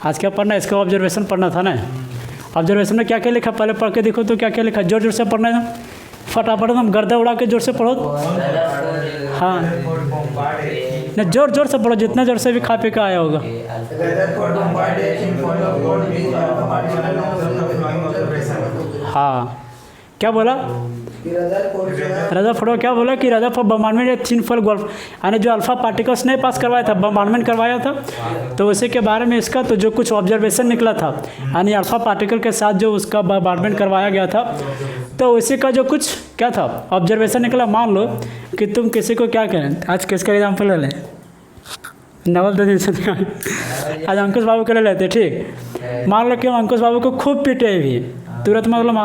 आज क्या पढ़ना है, इसका ऑब्जर्वेशन पढ़ना था ना। ऑब्जर्वेशन में क्या क्या लिखा पहले पढ़ के देखो तो क्या क्या लिखा, जोर जोर से पढ़ना है, फटाफट एकदम गर्दा उड़ा के जोर से पढ़ो। हाँ नहीं, जोर जोर से पढ़ो, जितना जोर से भी खा पी के आया होगा। हाँ क्या बोला रदरफोर्ड क्या बोला कि रदरफोर्ड बॉम्बार्डमेंट या थिन फॉल गोल्फ, यानी जो अल्फा पार्टिकल्स नहीं पास करवाया था, बॉम्बार्डमेंट करवाया था, तो उसी के बारे में इसका तो जो कुछ ऑब्जर्वेशन निकला था, यानी अल्फा पार्टिकल के साथ जो उसका बॉम्बार्डमेंट करवाया गया था, तो उसी का जो कुछ क्या था ऑब्जर्वेशन निकला। मान लो कि तुम किसी को क्या करें, आज किसका एग्जाम्पल ले लें, नवल दो दिन से आज अंकुश बाबू के ले लेते, ठीक। मान लो कि हम अंकुश बाबू को खूब पीटे भी तुरंत, मतलब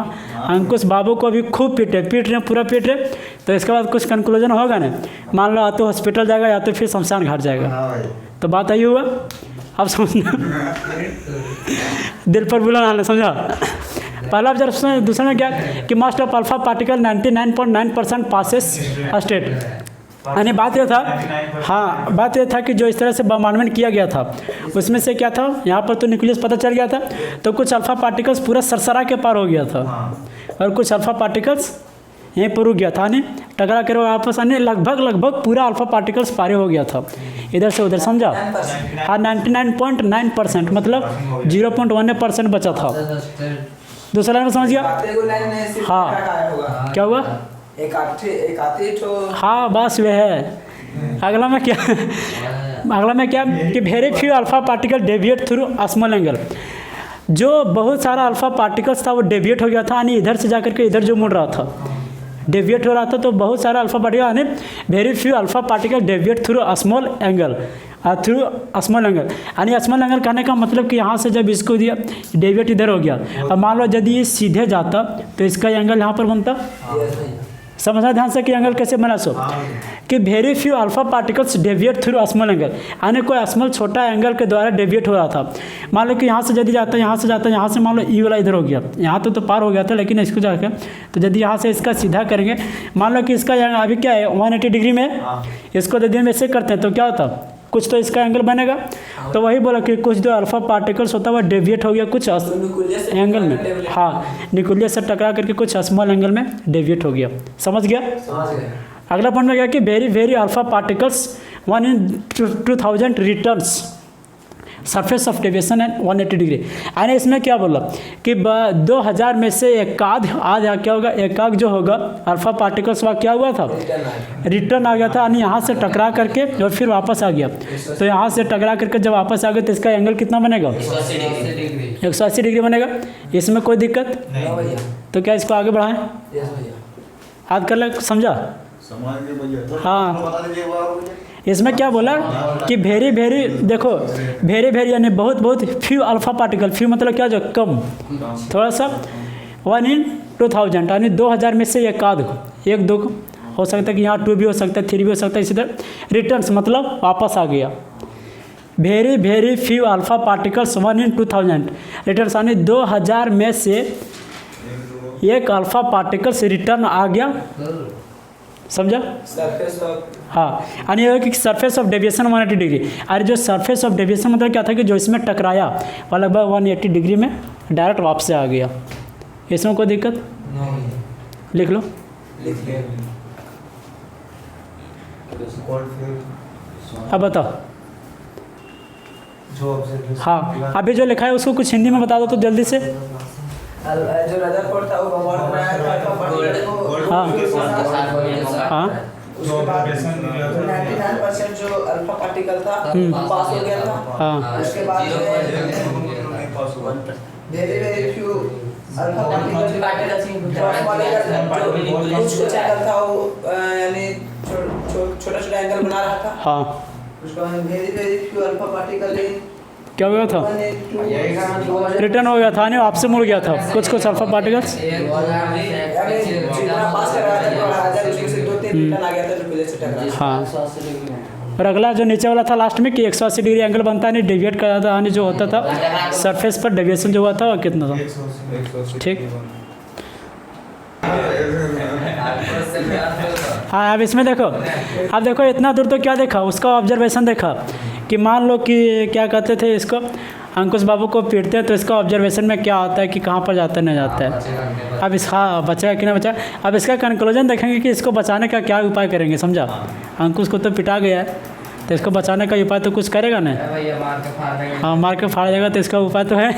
अंकुश बाबू को भी खूब पीट रहे पूरा पीट रहे, तो इसके बाद कुछ कंक्लूजन होगा ना। मान लो या तो हॉस्पिटल जाएगा या तो फिर शमशान घाट जाएगा। तो बात यही हुआ, अब समझना दिल पर बुला ना, समझा। पहला ऑब्जर्वेशन, दूसरा में क्या कि mass of alpha particle 99.9% passes state, यानी बात यह था, हाँ बात यह था कि जो इस तरह से बॉम्बार्डमेंट किया गया था उसमें से क्या था, यहाँ पर तो न्यूक्लियस पता चल गया था, तो कुछ अल्फा पार्टिकल्स पूरा सरसरा के पार हो गया था और कुछ अल्फा पार्टिकल्स यहीं पर रुक गया था, यानी टकरा कर वापस आने लगभग पूरा अल्फा पार्टिकल्स पारे हो गया था इधर से उधर, समझा। हाँ 99.9%, मतलब 0.1% बचा था। दूसरा लाइन में समझ गया। हाँ क्या हुआ, हाँ बस वह है। अगला में क्या कि very few alpha particle deviate through small angle, जो बहुत सारा अल्फा पार्टिकल्स था वो डेविएट हो गया था, यानी इधर से जाकर के इधर जो मुड़ रहा था डेविएट हो रहा था, तो बहुत सारा अल्फा पार्टिकल, यानी very few alpha particle deviate through small angle, यानी स्मॉल एंगल कहने का मतलब कि यहाँ से जब इसको दिया डेविएट इधर हो गया, अब मान लो यदि ये सीधे जाता तो इसका एंगल यहाँ पर बनता, समझना ध्यान से कि एंगल कैसे बना। सो कि very few alpha particles deviate through small angle, यानी कोई स्मॉल छोटा एंगल के द्वारा डेविएट हो रहा था। मान लो कि यहाँ से यदि जाता, यहाँ से जाता, यहाँ से मान लो ई वाला इधर हो गया, यहाँ तो पार हो गया था, लेकिन इसको जाकर तो यदि यहाँ से इसका सीधा करेंगे, मान लो कि इसका अभी क्या है 180 डिग्री में, इसको यदि हम ऐसे करते हैं तो क्या होता, कुछ तो इसका एंगल बनेगा। तो वही बोला कि कुछ जो अल्फा पार्टिकल्स होता है वह डेविएट हो गया कुछ एंगल में, हाँ न्यूक्लियस से टकरा करके कुछ स्मॉल एंगल में डेविएट हो गया, समझ गया। अगला पॉइंट में गया कि very alpha particles 1 in 2000 returns surface of deviation and 180 degree, यानी इसमें क्या बोला कि 2000 में से एकाध क्या होगा, एकाध जो होगा अल्फा पार्टिकल्स वह क्या हुआ था, रिटर्न आ गया था, यानी यहाँ से टकरा करके और फिर वापस आ गया। तो यहाँ से टकरा करके जब वापस आ गया तो इसका एंगल कितना बनेगा, 180 डिग्री बनेगा। इसमें कोई दिक्कत, तो क्या इसको आगे बढ़ाएं, याद कर ले, समझा। हाँ इसमें क्या बोला कि वेरी देखो वेरी यानी बहुत फ्यू अल्फा पार्टिकल, फ्यू मतलब क्या, जो कम थोड़ा सा, 1 in 2000, यानी 2000 में से एक दो हो सकता है कि यहाँ 2 भी हो सकता है, 3 भी हो सकता है, इसी तरह रिटर्न्स मतलब वापस आ गया। Very few alpha particles 1 in 2000 returns, यानी 2000 में से एक अल्फा पार्टिकल्स रिटर्न आ गया, समझा। हाँ यानी यह कि सरफेस ऑफ डेविएशन 180 डिग्री, अरे जो सरफेस ऑफ डेविएशन मतलब क्या था कि जो इसमें टकराया वह लगभग 180 डिग्री में डायरेक्ट वापस आ गया। इसमें कोई दिक्कत, लिख लो। अब बताओ। हाँ अभी जो लिखा है उसको कुछ हिंदी में बता दो तो जल्दी से। जो रदरफोर्ड था वो बॉम्बार्ड बनाया था, हाँ उसके बाद 99% जो अल्फा पार्टिकल था पास हो गया था। हाँ उसके बाद वेरी फ्यू अल्फा पार्टिकल कुछ एंगल था वो, यानी छोटा एंगल बना रहा था। हाँ उसके बाद वेरी फ्यू अल्फा पार्टिकल क्या हो गया था, रिटर्न हो गया था, यानी आपसे मुड़ गया था कुछ अल्फा पार्टिकल्स। हाँ और अगला जो नीचे वाला था लास्ट में कि 180 डिग्री एंगल बनता है, नहीं डेविएट कर था, यानी जो होता था सरफेस पर डेविएशन जो हुआ था वो कितना था, ठीक। हाँ अब इसमें देखो, अब देखो इतना दूर तो क्या देखा, उसका ऑब्जर्वेशन देखा कि मान लो कि क्या कहते थे इसको, अंकुश बाबू को पीटते हैं तो इसका ऑब्जर्वेशन में क्या आता है कि कहाँ पर जाता है नहीं जाता है। अब इसका बचा कि नहीं बचा, अब इसका कंक्लूजन देखेंगे कि इसको बचाने का क्या उपाय करेंगे, समझा। अंकुश को तो पिटा गया है तो इसको बचाने का उपाय तो कुछ करेगा ना। हाँ, मार के फाड़ देगा तो इसका उपाय तो है।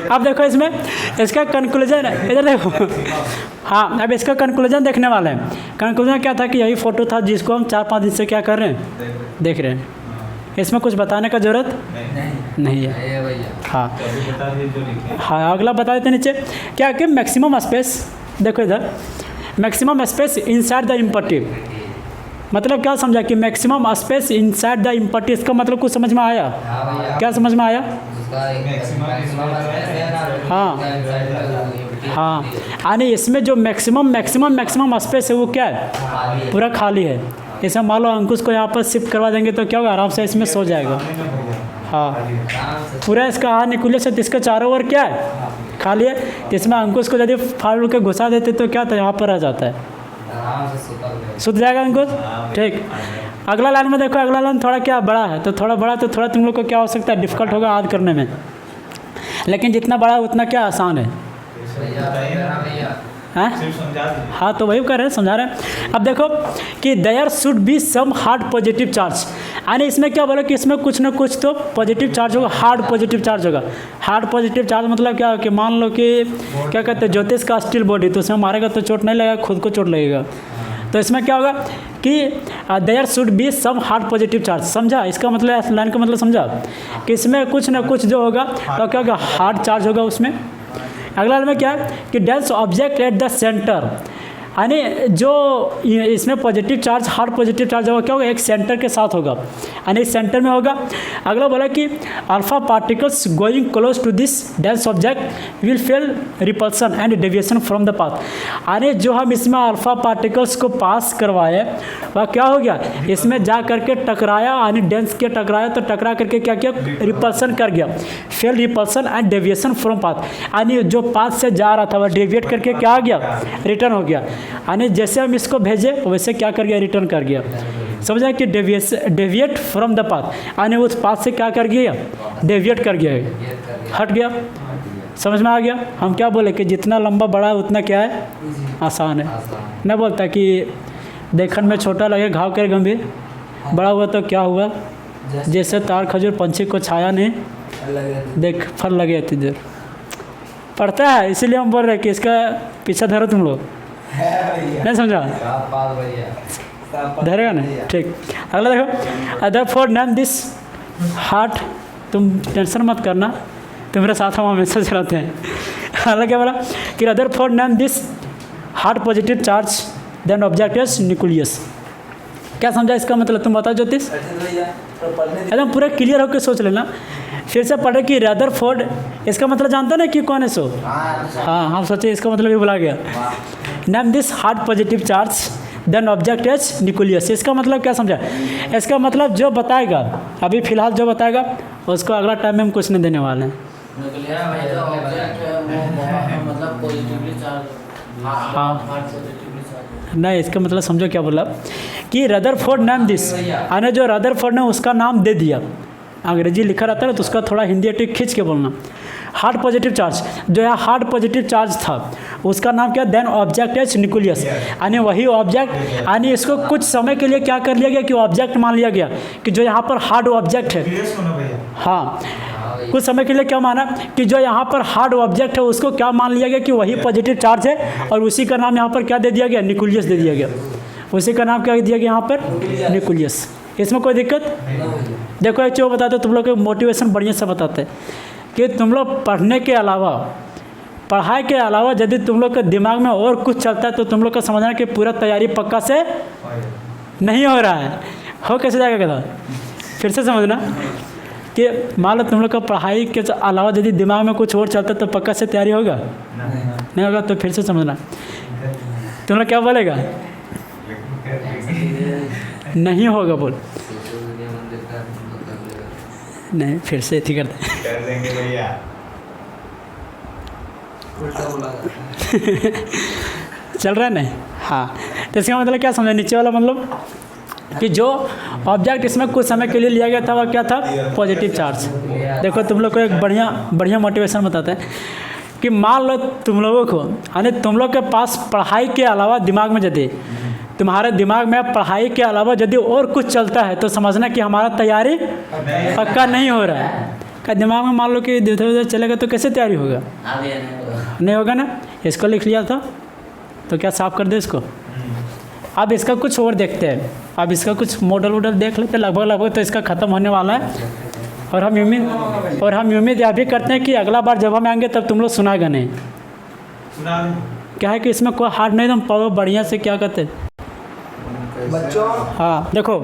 अब देखो इसमें इसका कंक्लूजन, इधर देखो। हाँ, अब इसका कंक्लूजन देखने वाले हैं। कंक्लूजन क्या था कि यही फ़ोटो था जिसको हम 4-5 दिन से क्या कर रहे हैं, देख रहे हैं। इसमें कुछ बताने का ज़रूरत नहीं है। हाँ हाँ, अगला बता देते नीचे क्या कि मैक्सिमम स्पेस, देखो इधर मैक्सिमम स्पेस इनसाइड द इम्पट्टी, मतलब क्या समझा कि मैक्सिमम स्पेस इनसाइड द इम्पट्टी, इसका मतलब कुछ समझ में आया? क्या समझ में आया? हाँ हाँ, यानी इसमें जो मैक्सिमम स्पेस है वो क्या है, पूरा खाली है। इसमें मान लो अंकुश को यहाँ पर शिफ्ट करवा देंगे तो क्या होगा, आराम से इसमें सो जाएगा। हाँ, पूरा इसका न्यूक्लियस है तो इसके चारों ओर क्या है, खाली है। तो इसमें अंकुश को यदि फाड़ के घुसा देते तो क्या था, यहाँ पर आ जाता है, सुध जाएगा अंकुश। ठीक, अगला लाइन में देखो, अगला लाइन थोड़ा क्या बड़ा है, तो थोड़ा बड़ा तो थोड़ा तुम लोग को क्या हो सकता है, डिफिकल्ट होगा याद करने में, लेकिन जितना बड़ा उतना क्या आसान है। हाँ, तो वही कर रहे हैं, समझा रहे हैं। अब देखो कि there should be some hard positive charge, यानी इसमें क्या बोला कि इसमें कुछ ना कुछ तो पॉजिटिव चार्ज होगा, हार्ड पॉजिटिव चार्ज होगा। हार्ड पॉजिटिव चार्ज मतलब क्या, कि मान लो कि क्या कहते हैं ज्योतिष का स्टील बॉडी, तो उसमें मारेगा तो चोट नहीं लगेगा, खुद को चोट लगेगा। तो इसमें क्या होगा कि there should be some hard positive charge, समझा। इसका मतलब लाइन का मतलब समझा कि इसमें कुछ ना कुछ जो होगा तो क्या होगा, हार्ड चार्ज होगा उसमें। अगला में क्या है कि dense object at the centre, यानी जो इसमें positive charge, hard positive charge होगा क्या होगा, एक सेंटर के साथ होगा, यानी सेंटर में होगा। अगला बोला कि alpha particles going close to this dense object will feel repulsion and deviation from the path, यानी जो हम इसमें अल्फा पार्टिकल्स को पास करवाए वह क्या हो गया, इसमें जा करके टकराया, यानी डेंस के टकराया तो टकरा करके क्या किया, रिपल्सन कर गया, fail repulsion and deviation from path, यानी जो पाथ से जा रहा था वह डेविएट करके क्या आ गया, रिटर्न हो गया। यानी जैसे हम इसको भेजे वैसे क्या कर गया, रिटर्न कर गया। समझा कि डेविएट फ्रॉम द पाथ, यानी उस पाथ से क्या कर गया, डेविएट कर गया, हट गया। समझ में आ गया। हम क्या बोले कि जितना लंबा बड़ा है उतना क्या है, आसान है। न बोलता कि देखने में छोटा लगे घाव कर गंभीर, बड़ा हुआ तो क्या हुआ, जैसे तार खजूर पंछी को छाया नहीं, देख फल लगे इतनी देर पड़ता है। इसीलिए हम बोल रहे हैं कि इसका पीछा धरो तुम लोग, नहीं समझा, धरेगा नहीं, ठीक। अगला देखो, other for name this heart, तुम टेंशन मत करना, तुम्हारे साथ हम हमेशा चलाते हैं। अगला क्या बोला कि other for name this hard positive charge then object is nucleus. क्या समझा इसका मतलब, तुम बताओ ज्योतिष, एकदम पूरा क्लियर होकर सोच लेना। फिर से पढ़े कि रदरफोर्ड, इसका मतलब जानते ना कि कौन है सो, हाँ हम सोचे इसका मतलब भी भुला गया। Name this hard positive charge then object is nucleus, इसका मतलब क्या समझा, इसका मतलब जो बताएगा, अभी फिलहाल जो बताएगा उसको अगला टाइम में हम कुछ नहीं देने वाले हैं। हाँ नहीं, इसका मतलब समझो क्या बोला कि रदरफोर्ड नेम दिस, यानी जो रदरफोर्ड ने उसका नाम दे दिया, अंग्रेजी लिखा रहता है तो उसका थोड़ा हिंदी टिक खींच के बोलना। हार्ड पॉजिटिव चार्ज, जो है हार्ड पॉजिटिव चार्ज था उसका नाम क्या, देन ऑब्जेक्ट इज न्यूक्लियस, यानी वही ऑब्जेक्ट, यानी इसको कुछ समय के लिए क्या कर लिया गया कि ऑब्जेक्ट मान लिया गया कि जो यहाँ पर हार्ड ऑब्जेक्ट है, हाँ कुछ समय के लिए क्या माना कि जो यहाँ पर हार्ड ऑब्जेक्ट है उसको क्या मान लिया गया कि वही पॉजिटिव चार्ज है, और उसी का नाम यहाँ पर क्या दे दिया गया, न्यूक्लियस दे दिया गया। उसी का नाम क्या दिया गया यहाँ पर, न्यूक्लियस। इसमें कोई दिक्कत देखो, एक चीज़ बताते तुम लोग के मोटिवेशन बढ़िया से बताते हैं कि तुम लोग पढ़ने के अलावा, पढ़ाई के अलावा यदि तुम लोग के दिमाग में और कुछ चलता है तो तुम लोग का समझना कि पूरा तैयारी पक्का से नहीं हो रहा है। हो कैसे जाएगा कहता, फिर से समझना कि मान लो तुम लोग का पढ़ाई के अलावा यदि दिमाग में कुछ और चलता है तो पक्का से तैयारी होगा, नहीं होगा तो फिर से समझना। तुम लोग क्या बोलेगा, नहीं होगा बोल, नहीं फिर से ठीक करते कर देंगे भैया। चल रहा है नहीं, हाँ तो इसका मतलब क्या समझा, नीचे वाला मतलब कि जो ऑब्जेक्ट इसमें कुछ समय के लिए लिया गया था वह क्या था, पॉजिटिव चार्ज। देखो तुम लोग को एक बढ़िया मोटिवेशन बताते हैं कि मान लो तुम लोगों को, यानी तुम लोग के पास पढ़ाई के अलावा दिमाग में यदि तुम्हारे दिमाग में पढ़ाई के अलावा यदि और कुछ चलता है तो समझना कि हमारा तैयारी पक्का नहीं हो रहा है। का दिमाग में मान लो कि इधर उधर चलेगा तो कैसे तैयारी होगा, नहीं होगा ना। इसको लिख लिया था तो क्या साफ कर दे इसको। अब इसका कुछ और देखते हैं, अब इसका कुछ मॉडल वोडल देख लेते हैं, लगभग तो इसका ख़त्म होने वाला है। और हम उम्मीद यह भी करते हैं कि अगला बार जब हम आएंगे तब तुम लोग सुनाएगा नहीं। क्या है कि इसमें कोई हार्ड नहीं, तुम पढ़ो बढ़िया से, क्या कहते हैं बच्चों। हाँ देखो